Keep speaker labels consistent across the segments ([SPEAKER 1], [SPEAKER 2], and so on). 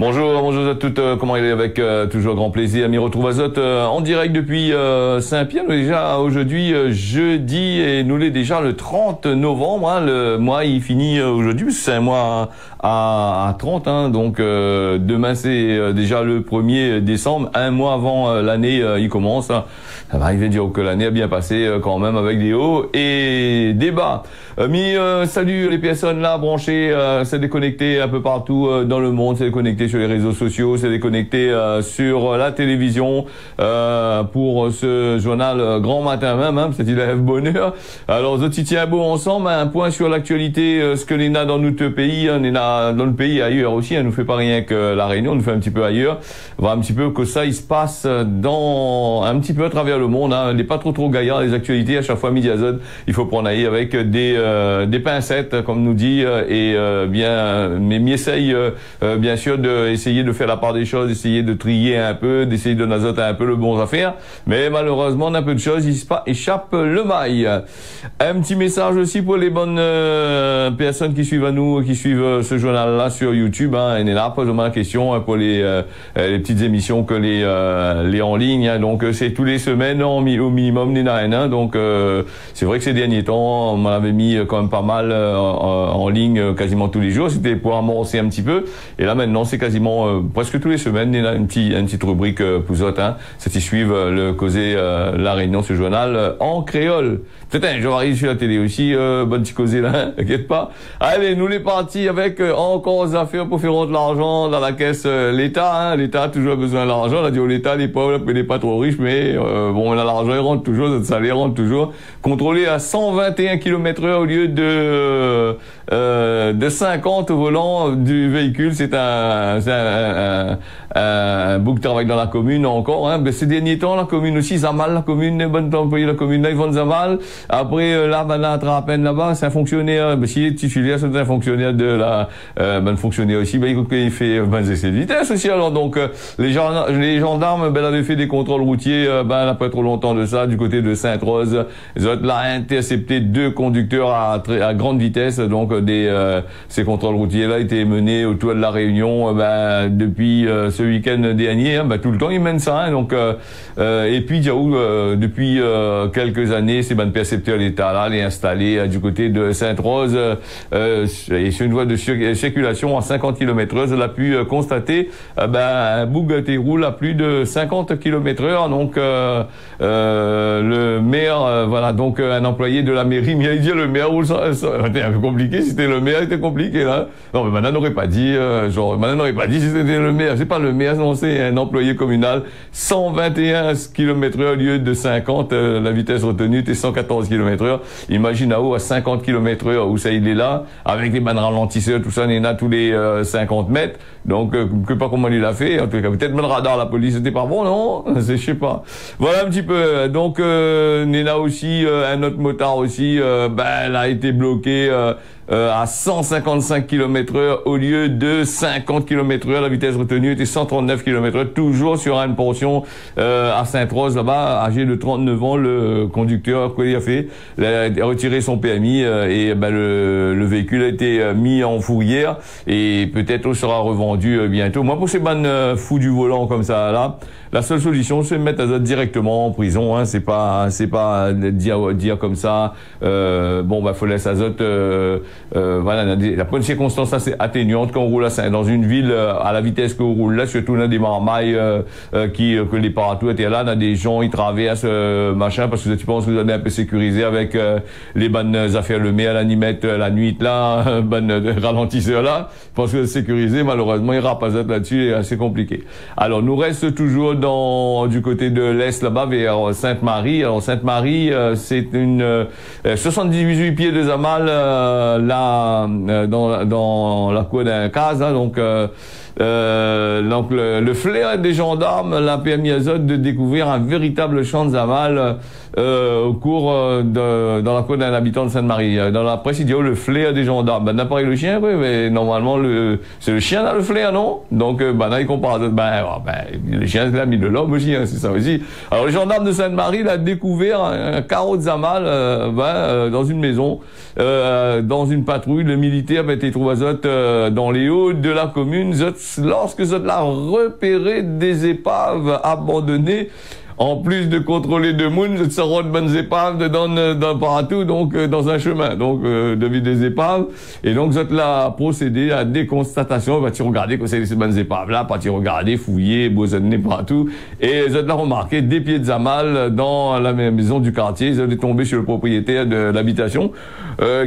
[SPEAKER 1] Bonjour, bonjour à toutes, comment il est avec toujours grand plaisir, m'y retrouve à Zot en direct depuis Saint-Pierre. Nous déjà aujourd'hui jeudi et nous l'est déjà le 30 novembre, hein, le mois il finit aujourd'hui, c'est un mois à 30, hein, donc demain c'est déjà le 1er décembre, un mois avant l'année il commence. Ça va arriver dire que l'année a bien passé quand même avec des hauts et des bas. Salut les personnes là branchées, c'est déconnecté un peu partout dans le monde, c'est déconnecté sur les réseaux sociaux, c'est déconnecté sur la télévision pour ce journal grand matin même, hein, c'est il lève bonheur. Alors autres tiens beau ensemble, un point sur l'actualité, ce que l'on a dans notre pays, on est dans le pays ailleurs aussi, on nous fait pas rien que la Réunion, on nous fait un petit peu ailleurs, voir un petit peu que ça il se passe dans un petit peu à travers le monde, hein, n'est pas trop gaillard les actualités, à chaque fois midi à zone, il faut prendre ailleurs avec des pincettes comme nous dit mais m'essaye bien sûr d'essayer de faire la part des choses, d'essayer de trier un peu, d'essayer de nazoter un peu le bon affaire, mais malheureusement on a peu de choses, il échappe le mail. Un petit message aussi pour les bonnes personnes qui suivent à nous, qui suivent ce journal là sur YouTube, hein, et là pose-moi la question pour les petites émissions que les en ligne, hein, donc c'est tous les semaines au minimum donc c'est vrai que ces derniers temps on m'en avait mis quand même pas mal en ligne quasiment tous les jours, c'était pour amorcer un petit peu, et là maintenant c'est quasiment presque tous les semaines il y a une petite rubrique pouzote, hein, c'est ils suivent le causer la Réunion, ce journal en créole. Peut-être un jour arrive sur la télé aussi, bonne petit causé là, t'inquiète pas. Allez, nous les partis avec encore des affaires pour faire rentrer l'argent dans la caisse l'État, hein, l'État a toujours besoin d'argent, on a dit au l'État les pauvres, il n'est pas trop riche, mais bon l'argent il rentre toujours, notre salaire rentre toujours, contrôlé à 121 km/h au lieu de 50 au volant du véhicule, c'est un bouc de travail dans la commune encore, hein. Ces derniers temps la commune aussi ça mal, la commune bonne employé la commune là ils vendent ça mal, après là à peine là-bas c'est un fonctionnaire, si les titulaires c'est un fonctionnaire de la fonctionnaire aussi, il fait essais de vitesse aussi, alors donc les gendarmes avaient fait des contrôles routiers là pas trop longtemps de ça du côté de Sainte-Rose, ils ont là intercepté 2 conducteurs à grande vitesse, donc ces contrôles routiers là étaient menés autour de la Réunion depuis ce week-end dernier, hein, tout le temps ils mènent ça, hein, donc et puis depuis quelques années ces percepteurs d'État là les installés du côté de Sainte-Rose et sur une voie de circulation à 50 km/h, on a pu constater un bouc qui roule à plus de 50 km/h, donc le maire voilà, donc un employé de la mairie, mais il dit le maire roule c'était un peu compliqué, si c'était le maire c'était compliqué là, non mais maintenant n'aurait pas dit si c'était le maire, c'est pas le maire, non c'est un employé communal, 121 km/h au lieu de 50, la vitesse retenue était 114 km/h, imagine à haut à 50 km/h où ça il est là, avec les bandes ralentisseurs, tout ça, il y en a tous les 50 mètres, donc je sais pas comment il a fait, en tout cas peut-être le radar, la police c'était pas bon, non, je sais pas. Voilà un petit peu, donc Nena aussi, un autre motard aussi, elle a été bloqué à 155 km/h au lieu de 50 km/h, la vitesse retenue était 139 km/h, toujours sur une portion à Sainte-Rose là-bas, âgé de 39 ans, le conducteur, quoi il a fait, il a retiré son permis et le véhicule a été mis en fourrière et peut-être sera revendu bientôt. Moi pour ces bandes fous du volant comme ça là, la seule solution c'est de mettre Azot directement en prison, hein, c'est pas dire comme ça faut laisser Azot voilà, la bonne circonstance assez atténuante quand on roule dans une ville à la vitesse qu'on roule là, surtout dans des marmailles que les partout étaient là, dans des gens ils traversent machin, parce que tu penses que vous êtes un peu sécurisé avec les bonnes affaires le maire, l'animette la nuit là, bonne ralentisseur là, parce que sécurisé malheureusement il rapazote là-dessus et assez compliqué. Alors nous reste toujours du côté de l'est là-bas vers Sainte-Marie. Alors Sainte-Marie c'est une 78 pieds de Zamal là dans la cour d'un case, hein, donc le flair des gendarmes l'a permis à Zot de découvrir un véritable champ de Zamal au cours dans la cour d'un habitant de Sainte-Marie. Dans la presse il dit le flair des gendarmes, n'a pas le chien, oui, mais normalement c'est le chien dans le flair, non? Donc là il compare le chien c'est l'ami de l'homme aussi, hein, c'est ça aussi. Alors les gendarmes de Sainte-Marie il a découvert un carreau de Zamal dans une maison, dans une patrouille, le militaire ben, trouvé dans les hauts de la commune, lorsque vous l'a repéré des épaves abandonnées. En plus de contrôler deux mounes, ça rend de bonnes épaves dans partout, donc dans un chemin, donc de des épaves. Et donc, vous là procédé à des constatations. Bah, tu regardais que c'est ces bonnes épaves là, pas tu regarder, fouiller, bosonner partout. Et vous là remarqué des pieds de zamal dans la maison du quartier. Ils sont tombés sur le propriétaire de l'habitation,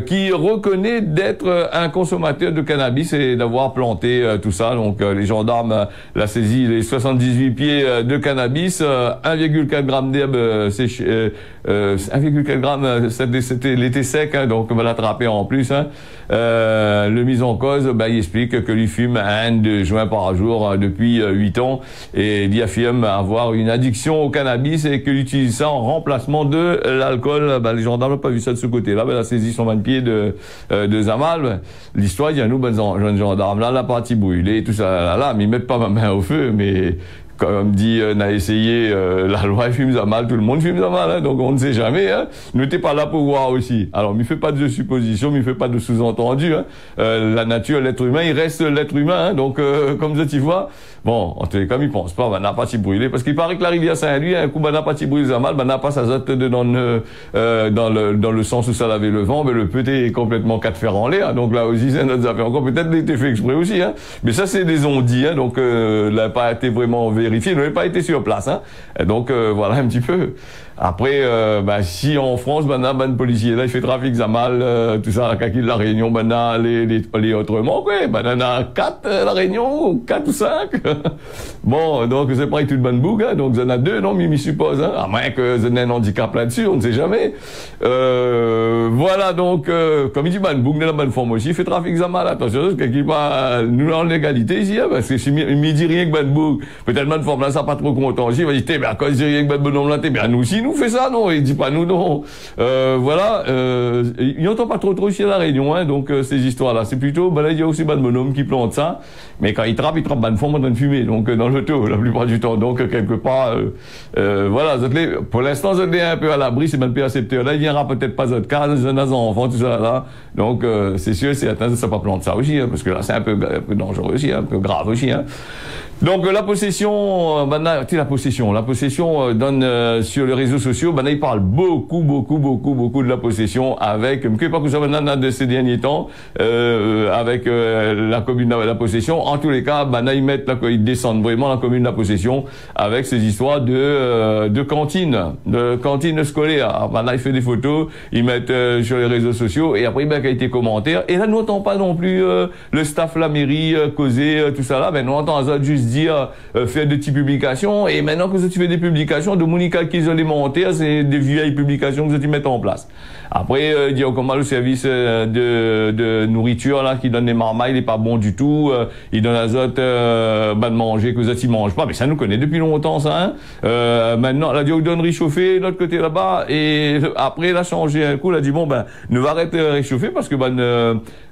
[SPEAKER 1] qui reconnaît d'être un consommateur de cannabis et d'avoir planté tout ça. Donc, les gendarmes l'a saisi les 78 pieds de cannabis, 1,4 g d'herbe 1,4 g, c'était l'été sec, hein, donc on va l'attraper en plus. Hein. Le mis en cause, bah, il explique que lui fume 1 joint par jour depuis 8 ans et il affirme avoir une addiction au cannabis et qu'il utilise ça en remplacement de l'alcool. Bah, les gendarmes n'ont pas vu ça de ce côté-là, bah, il a saisi son 20 pieds de zamal. L'histoire, il y a nous, jeunes gendarmes, là, la partie brûlée, tout ça, là, mais ils mettent pas ma main au feu, mais comme dit, on a essayé, la loi fume zamal, tout le monde fume zamal, hein, donc on ne sait jamais, hein. Nous n'étions pas là pour voir aussi. Alors, il ne fait pas de supposition, il ne fait pas de sous-entendu, hein. La nature, l'être humain, il reste l'être humain, hein, donc, comme ça, tu vois, bon, en tout cas, comme il pense pas, ben, n'a pas si brûlé, parce qu'il paraît que la rivière Saint-Louis, un coup, ben, n'a pas si brûlé zamal, ben, n'a pas sa zotte dans le sens où ça avait le vent, ben, le petit est complètement quatre fers en l'air, donc là aussi, c'est notre affaire. Encore peut-être l'été fait exprès aussi, hein. Mais ça, c'est des ondits, hein, donc, n'a pas été vraiment vérifié, il n'avait pas été sur place, hein. Et donc, voilà un petit peu. Après, bah, si en France, ben, un policier, là, il fait trafic zamal, tout ça, à Kaki de la Réunion, ben, les autrement, quoi, ben, on a 4, la Réunion, 4 ou 5. Bon, donc, c'est pas toute bonne bougue, hein, donc, il y en a 2, non, Mimi suppose, hein, à moins que vous ayez un handicap là-dessus, on ne sait jamais. Voilà, donc, comme il dit, bonne bougue, de la bonne forme aussi, il fait trafic zamal, attention, parce qu'il va, nous, en légalité, ici, hein, parce que si il dit rien que bonne bougue, peut-être bonne forme, là, ça pas trop content, il va dire, t'es, ben, quand il dit rien que bonne bonhomme, là, t'es, ben, nous aussi, nous fait ça, non, il dit pas nous, non. Voilà, il n'entend pas trop ici à la Réunion, hein, donc ces histoires-là, c'est plutôt, ben là, il y a aussi ben de bonhomme qui plante ça, mais quand il trappe ben fond en train de fumer, donc dans l'auto, la plupart du temps, donc quelque part, voilà, pour l'instant, vous êtes un peu à l'abri, c'est ben le accepteur là, il viendra peut-être pas votre cas, les enfants, tout ça là, donc c'est sûr, c'est atteint, ça pas plante ça aussi, hein, parce que là, c'est un peu dangereux aussi, un peu grave aussi, hein. Donc la possession, la possession donne sur les réseaux sociaux, il parle beaucoup de la possession avec, je ne sais pas que ça maintenant de ces derniers temps, avec la commune de la possession. En tous les cas, ils descendent vraiment la commune de la possession avec ces histoires de cantine scolaire. Maintenant, ils font des photos, ils mettent sur les réseaux sociaux et après, il y a été commentaires. Et là, nous n'entendons pas non plus le staff, la mairie, causer tout ça là. Nous entendons juste dire faire des petites publications et maintenant que tu fais des publications de Monica qu'ils ont les monter, c'est des vieilles publications que tu mets en place. Après il y a encore le service de nourriture là qui donne des marmailles, il est pas bon du tout, il donne l'azote de manger que tu mangent pas, mais ça nous connaît depuis longtemps ça, hein. Maintenant la donne réchauffer de l'autre côté là-bas et après il a changé un coup, il a dit bon ne va arrêter de réchauffer parce que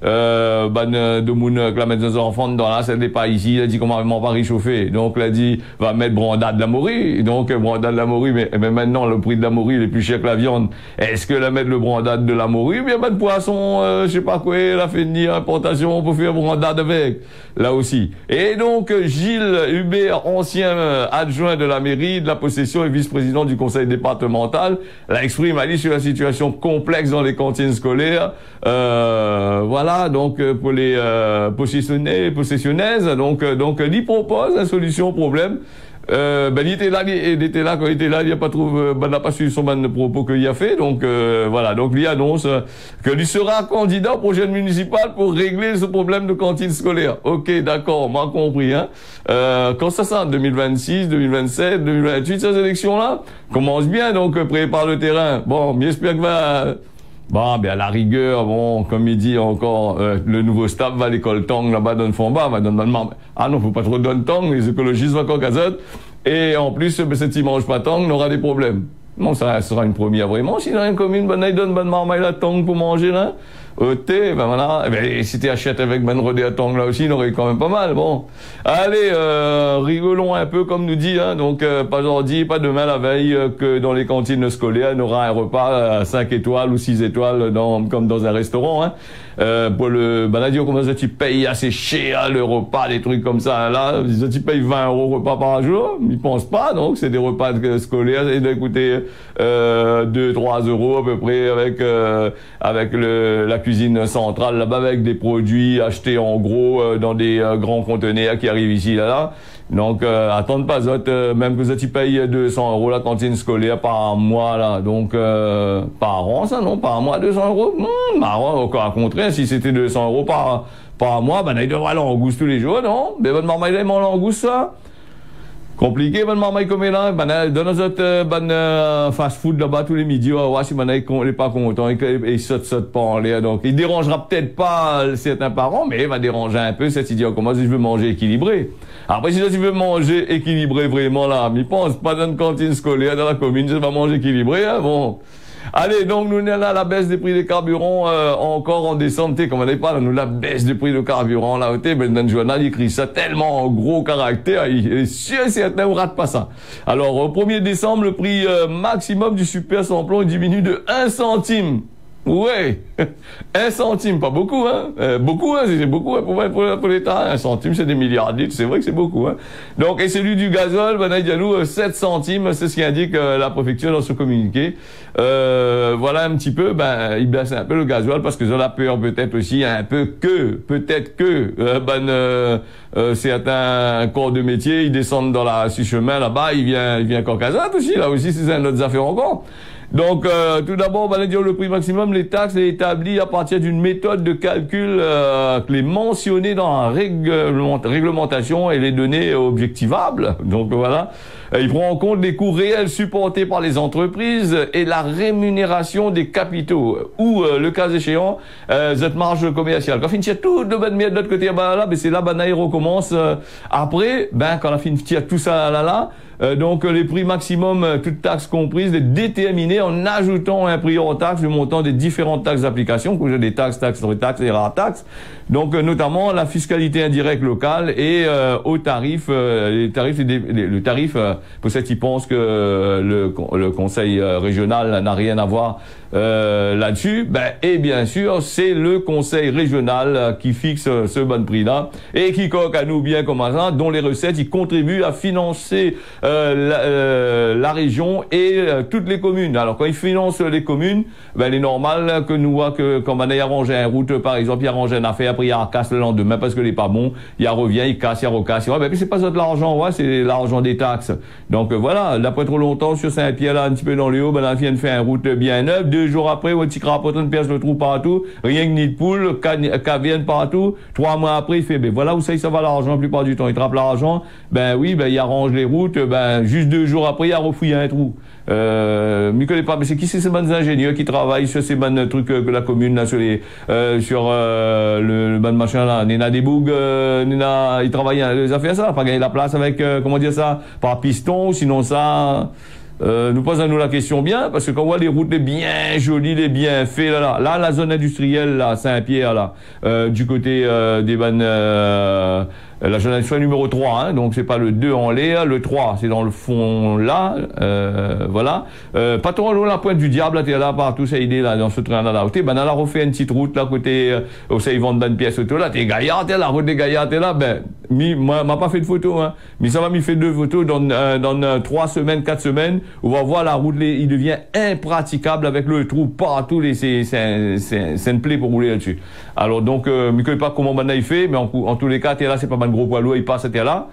[SPEAKER 1] de moun que la mettre des enfants dans là, c'est pas ici, il a dit comment on va réchauffer. Donc, il a dit, va mettre brandade de la morue. Donc, brandade de la morue, mais maintenant, le prix de la morue, il est plus cher que la viande. Est-ce que la mettre le brandade de la morue, bien, de poisson, je sais pas quoi, la fait venir importation pour faire brandade avec. Là aussi. Et donc, Gilles Hubert, ancien adjoint de la mairie, de la possession et vice-président du conseil départemental, l'a exprimé à dit sur la situation complexe dans les cantines scolaires. Voilà, donc, pour les possessionnaises, donc, il propose une solution au problème. Il était là quand il était là, il n'a pas trouvé, n'a pas suivi son propos qu'il a fait, donc voilà, donc il annonce qu'il sera candidat aux prochaines municipales pour régler ce problème de cantine scolaire. Ok, d'accord, on m'a compris, hein. Quand ça sera en 2026, 2027, 2028, ces élections-là commencent bien, donc prépare le terrain. Bon, j'espère que à la rigueur, comme il dit encore, le nouveau staff va à l'école Tang, là-bas, dans le fond bas, ah non, faut pas trop donner Tang, les écologistes vont encore cazotte. Et en plus, si ils mangent pas Tang, on aura des problèmes. Non, ça sera une première vraiment. Si dans une commune, ils donnent marmaille la Tang pour manger, là. au thé, ben voilà. Ben, si tu achètes avec Ben Rodé à Tang là aussi, il aurait quand même pas mal. Bon, allez, rigolons un peu comme nous dit, hein. Donc pas aujourd'hui, pas demain la veille que dans les cantines scolaires, on aura un repas à 5 étoiles ou 6 étoiles comme dans un restaurant, hein. Pour le banadio, comment ça tu payes assez cher le repas, des trucs comme ça, là, tu payes 20 € repas par jour, ils pensent pas, donc c'est des repas scolaires, et d'écouter 2-3 € à peu près avec la cuisine centrale là-bas, avec des produits achetés en gros dans des grands conteneurs qui arrivent ici là. Donc attendez pas même que tu payes 200 € la cantine scolaire par mois là, donc par an ça, non, par mois 200 €, marrant, au contraire, si c'était 200 € par mois, ben il devrait langouste tous les jours, non? Mais bonne maman, il aime en langouste ça. Compliqué, bonne maman, comme là, ben dans notre fast food là-bas tous les midis, on va voir si ben il est pas content, il saute pas en l'air, donc il dérangera peut-être pas certains parents, mais il va déranger un peu cette idée, comment si je veux manger équilibré. Après, si tu veux manger équilibré vraiment là, mais pense pas dans une cantine scolaire dans la commune, tu vas manger équilibré, hein, bon. Allez, donc nous là la baisse des prix des carburants encore en décembre, comme on n'est pas là, nous la baisse des prix de carburant là, ben dans le journal il écrit ça tellement en gros caractère, il est sûr et certain on rate pas ça. Alors au 1er décembre, le prix maximum du super samplon diminue de 1 centime. Ouais, 1 centime, pas beaucoup, hein. Beaucoup, hein, c'est beaucoup, hein, pour l'État. 1 centime, c'est des milliards de litres, c'est vrai que c'est beaucoup, hein. Donc, et celui du gazole, ben, il y a nous 7 centimes, c'est ce qui indique la préfecture dans ce communiqué. Voilà un petit peu, ben, il baisse un peu le gazole parce que ça a peur peut-être aussi peut-être que certains corps de métier, ils descendent dans ce chemin là-bas, il vient Caucasat aussi, là aussi, c'est une autre affaire encore. Donc, tout d'abord, on va dire le prix maximum, les taxes est établi à partir d'une méthode de calcul qui est mentionnée dans la réglementation et les données objectivables. Donc voilà, il prend en compte les coûts réels supportés par les entreprises et la rémunération des capitaux ou le cas échéant cette marge commerciale. Quand il y a tout de bonne merde de l'autre côté, là, c'est là, il recommence après, quand la fin de tout ça là. Donc les prix maximum, toutes taxes comprises, est déterminé en ajoutant un prix hors taxe, le montant des différentes taxes d'application, que j'ai des taxes, retaxes et rares taxes. Donc notamment la fiscalité indirecte locale et au tarif, le tarif, pour ceux qui pensent que le conseil régional n'a rien à voir là-dessus, et bien sûr c'est le conseil régional qui fixe ce bon prix-là et qui coque à nous bien comme ça, dont les recettes ils contribuent à financer la région et toutes les communes. Alors quand ils financent les communes, il est normal que nous quand on a arrangé une route par exemple, il arrange une affaire, après il casse le lendemain parce que n'est pas bon, il revient, il casse, il recasse. Ouais, mais c'est pas ça de l'argent, ouais, c'est l'argent des taxes. Donc voilà, d'après trop longtemps sur Saint-Pierre là un petit peu dans le haut, on vient de faire une route bien neuve, 2 jours après, on petit crapote, on perce le trou partout, rien que ni de poule, cavienne partout, 3 mois après il fait voilà où ça va l'argent la plupart du temps, il trappe l'argent, il arrange les routes, juste 2 jours après il a refouillé un trou. Je connais pas, mais c'est qui ces bonnes ingénieurs qui travaillent sur ces bonnes trucs que la commune là sur le bon machin là, Nina des bougs, ils travaillent les affaires ça, pas gagner la place avec comment dire ça, par piston, sinon ça. Nous posons-nous la question bien, parce que quand on voit les routes les bien jolies, les bien faites, là, la zone industrielle, là, Saint-Pierre, là, du côté des bonnes, la génération numéro 3, hein, donc c'est pas le 2 en l'air, le 3, c'est dans le fond là, voilà. Pas trop loin la pointe du diable, là, t'es là, partout, ça idée, là, dans ce train-là, là, on a refait une petite route, là, côté, où ça, ils vendent une pièce auto, là, t'es gaillard, t'es la route des gaillards, t'es là, moi, m'a pas fait de photo, hein, mais ça m'a fait 2 photos dans 3 semaines, 4 semaines, on va voir la route, il devient impraticable avec le trou partout, c'est une plaie pour rouler là-dessus. Alors, donc, je ne sais pas comment il fait, mais en tous les cas, t'es là, c'est pas mal gros poids lourd, il passe, t'es là.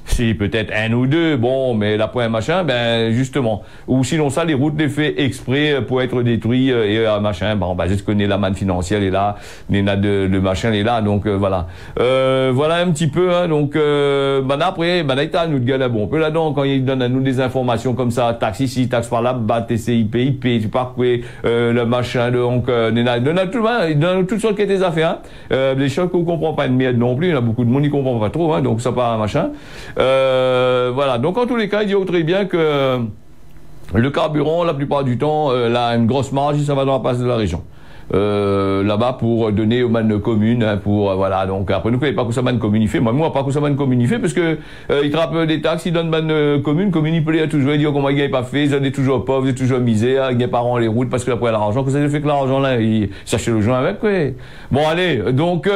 [SPEAKER 1] Si, peut-être 1 ou 2, bon, mais la pointe machin, justement. Ou sinon ça, les routes les fait exprès pour être détruits et machin. Je connais la manne financière est là, les de machin est là, donc voilà. Voilà un petit peu, hein, donc après, il nous de bon, un peu là-dedans, quand il donne à nous des informations comme ça, taxe ici, taxe par là, TCIP, IP, tu pars le machin, donc, il donne toutes sortes de affaires, hein. Les choses qu'on comprend pas une merde non plus, il y a beaucoup de monde qui comprend pas trop, hein, donc ça part machin. Voilà, donc en tous les cas, il dit très bien que le carburant, la plupart du temps, là, une grosse marge, ça va dans la place de la région. là-bas pour donner aux man communes, hein, pour voilà. Donc après nous connaissons pas que ça man commune il fait. Moi pas que ça man commune il fait parce que il trappe des taxes, il donne man commune il peut toujours dire comment il gagne pas fait, ils sont toujours pauvres, ils sont toujours misère, il gagne pas rend les routes parce que après l'argent, que ça fait que l'argent là, il s'achète le joint avec quoi. Bon allez, donc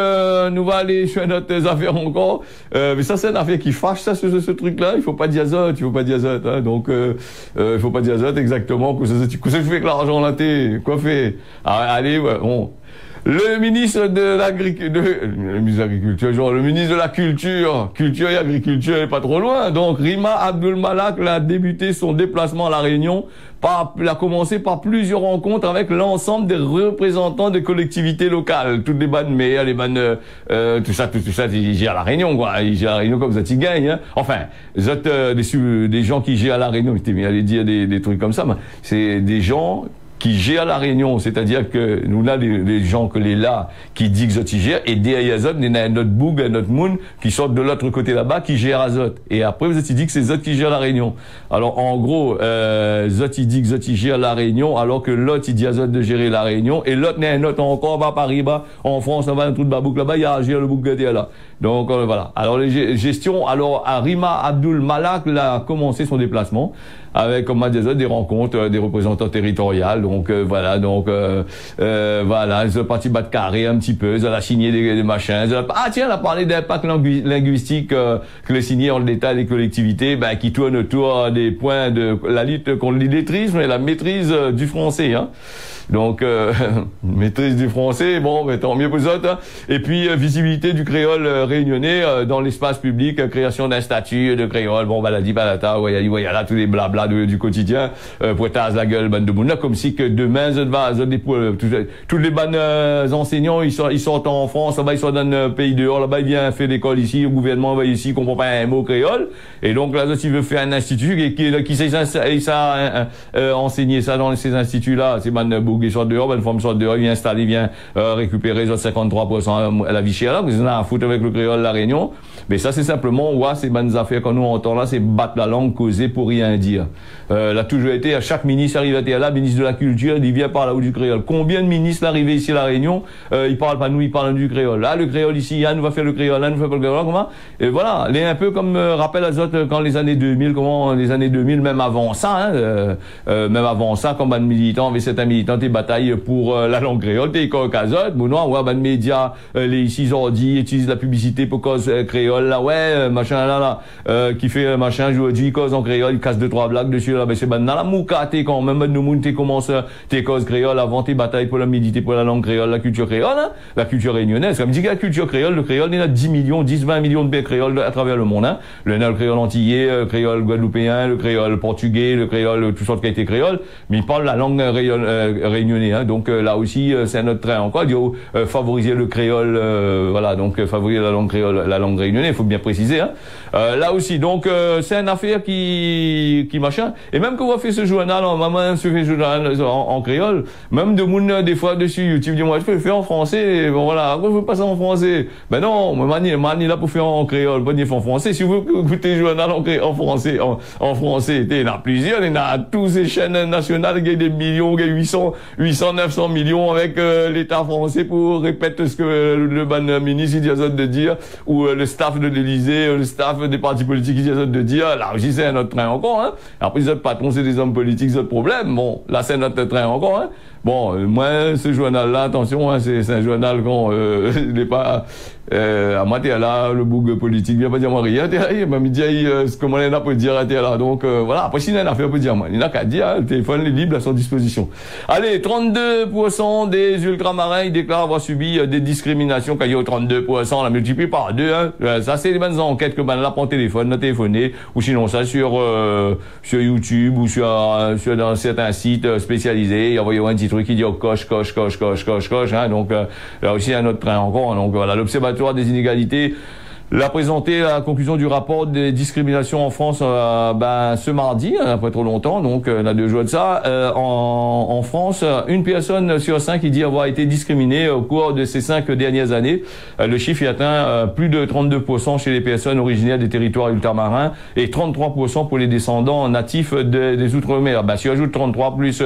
[SPEAKER 1] nous va aller sur notre affaire encore. Mais ça c'est une affaire qui fâche ça ce truc là. Il faut pas diazote, hein. Donc il faut pas diazote exactement. Que ça fait que l'argent là t'es quoi fait. Allez ouais, bon. Le ministre de l'agriculture, le ministre de la culture et agriculture est pas trop loin. Donc Rima Abdul Malak a débuté son déplacement à La Réunion. Il a commencé par plusieurs rencontres avec l'ensemble des représentants des collectivités locales, toutes les bandes maires, les bandes, tout ça, ils gèrent La Réunion, quoi. Ils gèrent La Réunion comme ça, ils gagnent, hein. Enfin, des gens qui gèrent La Réunion, j'étais mis à aller dire des trucs comme ça, mais c'est des gens qui gèrent La Réunion, c'est-à-dire que nous là les gens que les là qui disent que ils gèrent et derrière Azot, il y a notre boug, notre moon qui sortent de l'autre côté là-bas qui gèrent Azot. Et après vous êtes dit que c'est Zot qui gère La Réunion. Alors en gros, Zot il dit que Zot il gère La Réunion alors que l'autre il dit à Zot de gérer La Réunion et l'autre n'est un autre encore bas Paris bas en France, on va un truc de babouk là-bas, il y a gère le boug derrière là. Donc voilà. Alors les gestions, alors Rima Abdul Malak a commencé son déplacement avec comme on dit des rencontres des représentants territoriaux. Donc voilà, voilà, ils ont parti battre carré un petit peu, ils ont signé des machins. Tiens, elle a parlé d'impact linguistique que les signés en l'État et les collectivités, qui tournent autour des points de la lutte contre l'illettrisme et la maîtrise du français, hein. Donc maîtrise du français, bon, tant mieux pour autres. Hein. Et puis visibilité du créole réunionnais dans l'espace public, création d'un statut de créole. Bon, baladi balata, là tous les blabla du quotidien, poitage la gueule, bande de bouna, comme si que demain tous les bannes enseignants ils sortent en France, là-bas ils sont dans un pays dehors, là-bas ils viennent faire l'école ici, le gouvernement va ici, comprend pas un mot créole. Et donc là, s'il veut faire un institut qui sait enseigner ça dans ces instituts-là, c'est bannes ils sortent dehors, une femme sort dehors, il vient installer, il vient récupérer 53% à la vie chère là, parce qu'ils ont à foutre avec le créole La Réunion. Mais ça c'est simplement, c'est bonnes affaires quand nous on entend là, c'est battre la langue, causer pour rien dire. Là toujours été, à chaque ministre arrive à là, ministre de la culture, il vient par là-haut du créole. Combien de ministres arrivés ici à La Réunion, ils parlent pas nous, ils parlent du créole. Là le créole ici, nous va faire le créole, là nous fait pas le créole, comment? Et voilà, les un peu comme rappelle à autres quand les années 2000, les années 2000, même avant ça, même avant ça, comme un militant, avait certains militants bataille pour la langue créole, t'es caucasote, bon non, ouais, médias, les ici ordi, utilisent la publicité pour cause créole, là, machin, là, qui fait machin, je dis cause en créole, il casse 2-3 blagues dessus, là, c'est dans la mouka, t'es quand même, nous, t'es commence, t'es cause créole, avant tes batailles pour la méditer pour la langue créole, la culture créole, hein, la culture réunionnaise, comme dit que la culture créole, le créole, il y a 10 millions, 10-20 millions de créoles à travers le monde, hein, le créole antillais, le créole guadeloupéen, le créole portugais, le créole, toutes sortes qui a été créole, mais il parle la langue réunionnais, hein, donc là aussi c'est un autre train encore, favoriser le créole, voilà, donc favoriser la langue créole, la langue réunionnaise, il faut bien préciser, hein. Là aussi, donc c'est une affaire qui machin, et même quand on fait ce journal, maman se fait journal en créole, même de monde des fois dessus YouTube dit moi je peux le faire en français, bon voilà, pourquoi je veux pas ça en français? Ben non, mani là pour faire en créole, pas dire en français. Si vous écoutez le journal en français, en français, il y en a plusieurs, il y en a tous ces chaînes nationales qui ont des millions, qui ont 800, 900 millions avec l'État français pour répéter ce que le ban ministre dit de dire, ou le staff de l'Élysée, le staff des partis politiques dit de dire. Là aussi c'est un autre train encore, hein. Après les autres patrons c'est des hommes politiques, c'est autre problème. Bon, là c'est notre train encore, hein. Bon, moi ce journal-là, attention, hein, c'est un journal qu'on n'est pas à moitié là, le boug politique vient pas dire moi rien, il m'a dit ce que moi on a pour dire là. Donc voilà, après si il y a une affaire pour dire moi, il n'a qu'à dire, le téléphone est libre à son disposition. Allez, 32% des ultramarins ils déclarent avoir subi des discriminations, quand il y a 32%, la multiplie par 2, hein. Ça c'est les bonnes enquêtes que ben là prend téléphone, là téléphoner, ou sinon ça sur YouTube ou sur dans certains sites spécialisés, il y a un petit truc qui dit coche, hein. Donc là aussi un autre train encore, donc voilà, l'observatoire des inégalités l'a présenté la conclusion du rapport des discriminations en France ce mardi, pas trop longtemps, donc on a 2 jours de ça. En France, une personne sur 5 qui dit avoir été discriminée au cours de ces 5 dernières années. Le chiffre est atteint plus de 32% chez les personnes originaires des territoires ultramarins et 33% pour les descendants natifs des Outre-mer. Si on ajoute 33 plus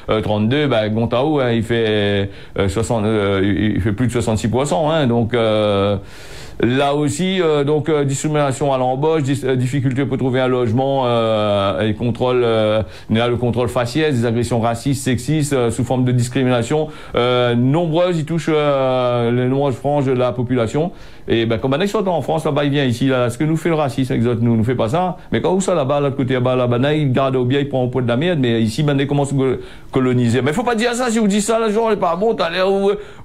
[SPEAKER 1] 32, Gontao, il fait il fait plus de 66%. Donc là aussi, discrimination à l'embauche, difficulté pour trouver un logement, et contrôle, le contrôle faciès, des agressions racistes, sexistes, sous forme de discrimination, nombreuses, ils touchent les nombreuses franges de la population. Et comme un sont en France, là-bas, il vient ici, là, ce que nous fait le racisme, les autres, nous fait pas ça. Mais quand vous ça là-bas, l'autre côté, là-bas, il garde au bien, il prend au pot de la merde, mais ici, il commence à coloniser. Mais faut pas dire ça, si vous dites ça, là, genre, n'est pas bon, t'as l'air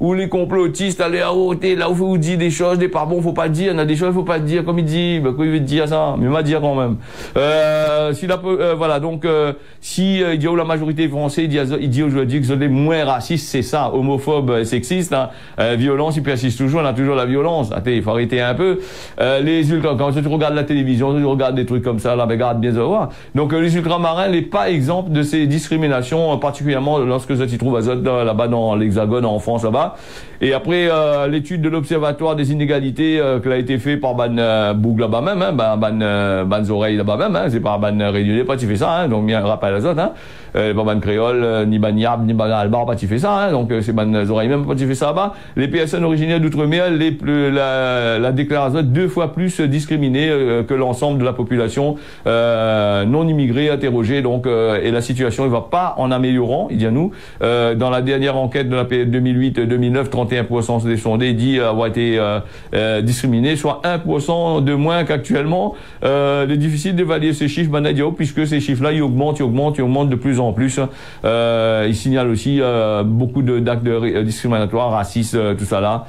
[SPEAKER 1] où les complotistes, t'as l'air où là où vous dites des choses, n'est pas bon, faut pas dire, il y a des choses, faut pas dire, comme il dit, quoi il veut dire ça, mais il va dire quand même. Voilà, donc, si, il dit, la majorité française, il dit aujourd'hui que vous êtes moins racistes, c'est ça, homophobe, sexiste, violence, il persiste toujours, on a toujours la violence. Il faut arrêter un peu. Les ultras, quand tu regardes la télévision, tu regardes des trucs comme ça, là, regarde bien ça va. Donc, les ultramarins n'est pas exemple de ces discriminations, particulièrement lorsque ça s'y trouve là-bas dans l'Hexagone, en France, là-bas. Et après, l'étude de l'Observatoire des inégalités, qui a été fait par Boug là-bas même, ban oreilles là-bas même, c'est pas ban réunionnais, pas tu fais ça, donc bien rappel à autres, pas ban créole, ni ban yab, ni ban albar, pas tu fais ça, donc c'est ban oreilles même, pas tu fais ça là-bas. Les personnes originaires d'outre-mer, la déclaration 2 fois plus discriminée que l'ensemble de la population non immigrée interrogée, donc et la situation ne va pas en améliorant, il dit à nous. Dans la dernière enquête de la période 2008-2009, 31% des sondés dit avoir été discriminés, soit 1% de moins qu'actuellement. Il est difficile d'évaluer ces chiffres, puisque ces chiffres-là, ils augmentent de plus en plus. Il signale aussi beaucoup d'actes discriminatoires, racistes, tout ça là.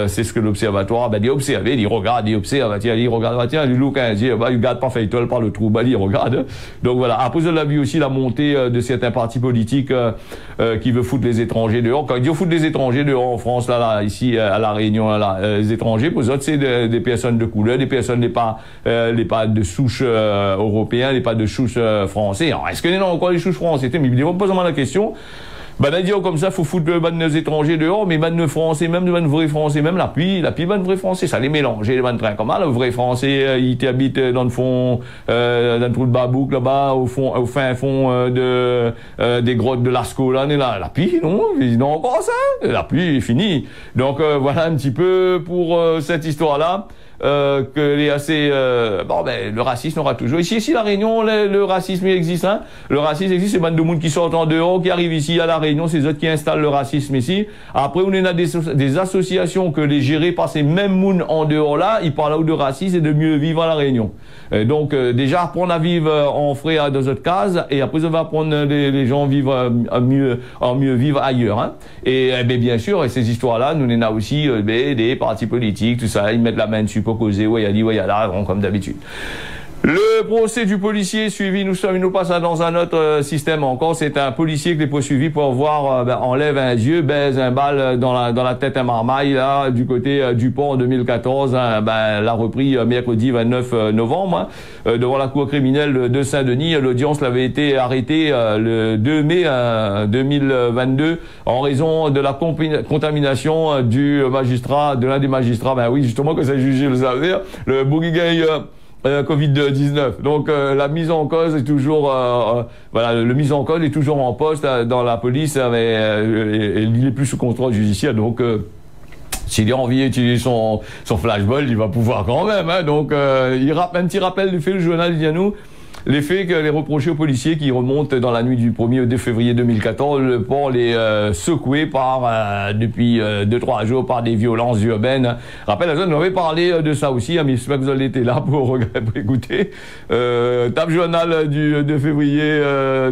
[SPEAKER 1] C'est ce que l'observatoire dit observer, il regarde, il observe, il regarde, il look, il regarde pas fait par le trou, il regarde. Donc voilà. Après, on a vu aussi la montée de certains partis politiques qui veulent foutre les étrangers dehors. Quand ils disent foutre les étrangers dehors en France, là, ici, à La Réunion, là, les étrangers, pour eux autres, c'est des personnes de couleur, des personnes les pas de souche européens, les pas de souche français. Alors, est-ce que nous avons encore les souches français? Mais ils vont poser la question. Comme ça, faut foutre les étrangers dehors, mais les français, même les vrais français, même la pluie, les vrais français, ça les mélange, les trains comme ça, le vrai français, il t'habite dans le fond, dans le trou de Babouk, là-bas, au fin fond, des grottes de Lascaux, là, la pluie, non, encore ça, la pluie est finie. Donc, voilà un petit peu pour, cette histoire-là. Que les assez le racisme aura toujours ici la Réunion, le racisme il existe, le racisme existe, c'est pas de monde qui sortent en dehors qui arrivent ici à la Réunion, c'est eux autres qui installent le racisme ici. Après on a des associations que les gérées par ces mêmes mouns en dehors là, ils parlent de racisme et de mieux vivre à la Réunion. Donc déjà apprendre à vivre en frais dans notre case et après on va apprendre les gens vivre à mieux vivre ailleurs. Et bien sûr ces histoires là nous en a aussi des partis politiques tout ça, ils mettent la main dessus pour causer, comme d'habitude. Le procès du policier suivi, nous passons dans un autre système encore. C'est un policier qui est poursuivi pour voir enlève un yeux, baise un balle dans la tête un marmaille là du côté du port en 2014. L'a repris mercredi 29 novembre devant la cour criminelle de Saint-Denis. L'audience l'avait été arrêtée le 2 mai 2022 en raison de la contamination du magistrat, de l'un des magistrats. Justement que ça jugé le savait, le Bougigay Covid-19. Donc la mise en cause est toujours le mise en cause est toujours en poste dans la police, mais il est plus sous contrôle judiciaire. Donc s'il a envie d'utiliser son flashball, il va pouvoir quand même. Donc il un petit rappel du fait, le journal dit à nous. Les faits que les reprochés aux policiers qui remontent dans la nuit du 1er au 2 février 2014, le port les secoué par depuis 2-3 jours par des violences urbaines. Rappelle, on avait parlé de ça aussi, mais j'espère que vous allez été là pour écouter. Tape journal du 2 février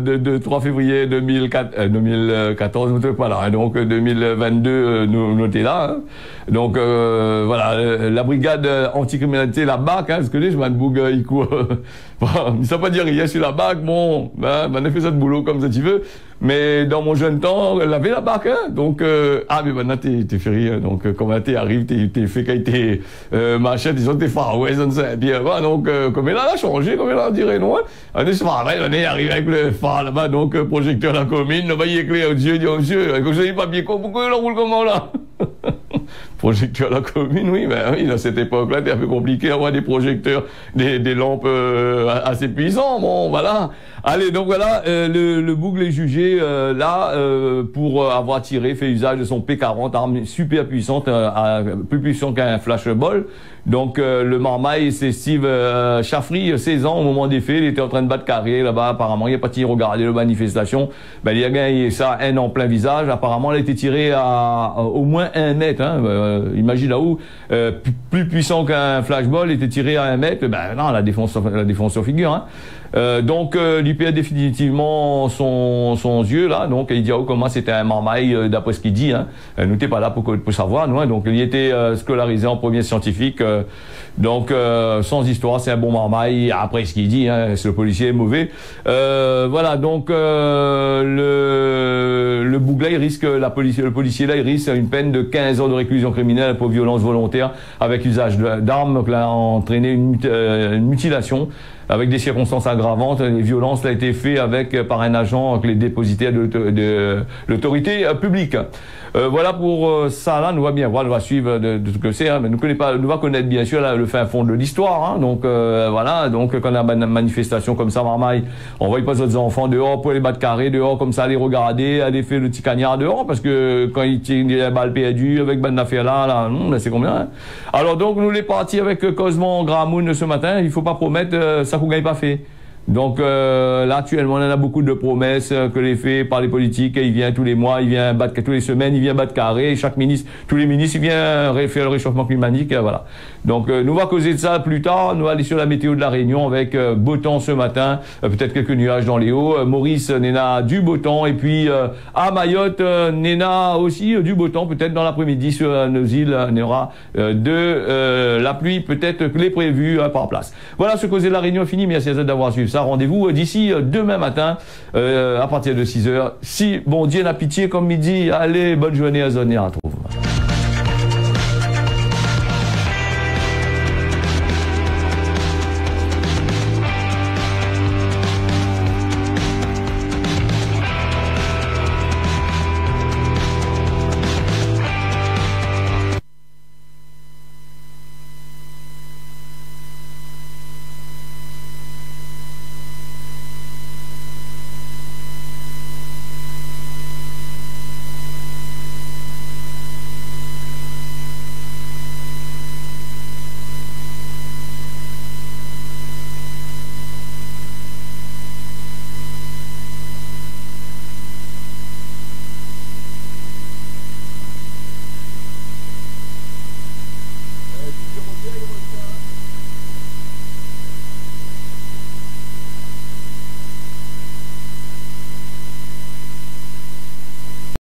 [SPEAKER 1] de 3 février 2014, vous n'êtes pas là, donc 2022 nous était là. Donc voilà, la brigade anticriminalité, la BAC, ce que je m'en bouge, il court. Ça pas dit rien sur la barque, bon, ben, on a fait ça de boulot comme ça tu veux. Mais dans mon jeune temps, elle avait la barque, hein. Donc, mais maintenant, t'es fait rire. Donc, comment t'arrives, t'es fait quand t'es, machin, disons, t'es Far West, on sait bien, voilà. Donc, comme elle a changé, comme elle a dirait, non, hein. On est arrivé avec le phare là-bas, donc, projecteur à la commune, là-bas, il éclaire, Dieu, dit, monsieur, quand je dis papier, pourquoi il roule comment, là? Projecteur à la commune, oui, ben oui, dans cette époque-là, c'était un peu compliqué d'avoir des projecteurs, des lampes assez puissants, bon, voilà. Allez, donc voilà, le Bougle est jugé là pour avoir fait usage de son P40, arme super puissante, plus puissant qu'un flashball. Donc le Marmaille, c'est Steve Chaffry, 16 ans au moment des faits, il était en train de battre carré là-bas, apparemment, il est parti regarder la manifestation, ben il a gagné ça, haine en plein visage, apparemment, elle a été tirée à au moins 1 mètre, hein, imagine là-haut, plus puissant qu'un flashball, il était tiré à 1 mètre, ben non, la défense sur figure, hein. Donc il perd définitivement son yeux là, donc il dit comment c'était un marmaille d'après ce qu'il dit, hein. Nous t'es pas là pour savoir, nous, hein. Donc il était scolarisé en premier scientifique, donc sans histoire, c'est un bon marmaille après ce qu'il dit, hein. C'est le policier est mauvais, voilà. Donc le Bouglet, il risque le policier là, il risque une peine de 15 ans de réclusion criminelle pour violence volontaire avec usage d'armes, donc là a entraîné une mutilation avec des circonstances aggravantes. Les violences a été fait par un agent que les dépositaires de l'autorité publique. Voilà pour ça là, nous va bien voir, nous va suivre de ce que c'est, hein, mais nous va connaître bien sûr là, le fin fond de l'histoire, hein. Donc voilà, donc quand on a une manifestation comme ça, Marmaille, on voit pas les enfants dehors pour les battre carrés, dehors comme ça, aller regarder, aller faire le petit cagnard dehors, parce que quand il tire des balles perdues avec ben affaire là, c'est combien, hein. Alors donc nous les partis avec Cosmo Gramoun ce matin, il faut pas promettre ça qu'on gagne pas fait. Donc là actuellement on en a beaucoup de promesses que les faits par les politiques, il vient tous les mois, il vient battre tous les semaines, il vient battre carré, chaque ministre, tous les ministres, il vient faire le réchauffement climatique, voilà. Donc nous va causer de ça plus tard, nous allons aller sur la météo de la Réunion avec beau temps ce matin, peut-être quelques nuages dans les hauts, Maurice Néna du beau temps, et puis à Mayotte Néna aussi du beau temps, peut-être dans l'après-midi sur nos îles, il y aura de la pluie peut-être que les prévus par place. Voilà, ce causer de la Réunion fini, merci à vous d'avoir suivi ça. Rendez-vous d'ici demain matin à partir de 6h. Si bon Dieu n'a pitié, comme midi, allez, bonne journée à Zonia.